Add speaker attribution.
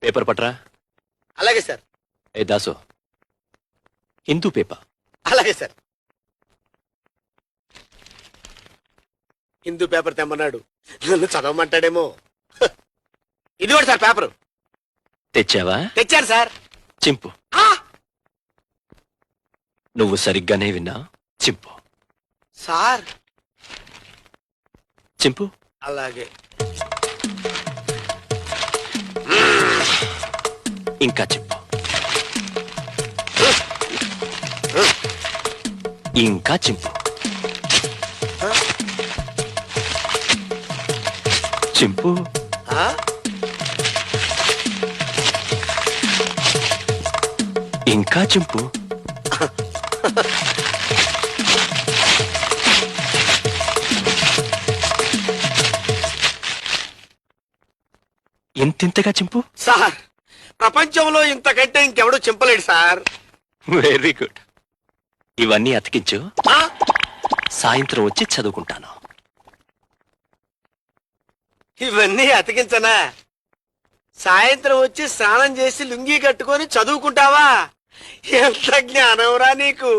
Speaker 1: Paper పట్రా.
Speaker 2: అలాగే sir.
Speaker 1: ఏ Dasu, Hindu paper.
Speaker 2: అలాగే సార్. హిందూ పేపర్ తెమ్మన్నాడు, నన్ను చదవమంటాడేమో. ఇది కూడా సార్ పేపరు.
Speaker 1: తెచ్చావా?
Speaker 2: తెచ్చారు సార్.
Speaker 1: చింపు. నువ్వు సరిగ్గానే విన్నా. చింపు
Speaker 2: సార్.
Speaker 1: చింపు.
Speaker 2: అలాగే.
Speaker 1: ఇంకా చింపు. ఇంకా చింపు. చింపు. ఇంకా చింపు. ఇంతింతగా చింపు.
Speaker 2: సార్, ప్రపంచంలో ఇంతకంటే ఇంకెవడూ చింపలేడు సార్.
Speaker 1: Very good. ఇవన్నీ అతికించు, సాయంత్రం వచ్చి చదువుకుంటాను.
Speaker 2: ఇవన్నీ అతికించనా? సాయంత్రం వచ్చి స్నానం చేసి లుంగీ కట్టుకొని చదువుకుంటావా? ఎంత జ్ఞానంరా నీకు.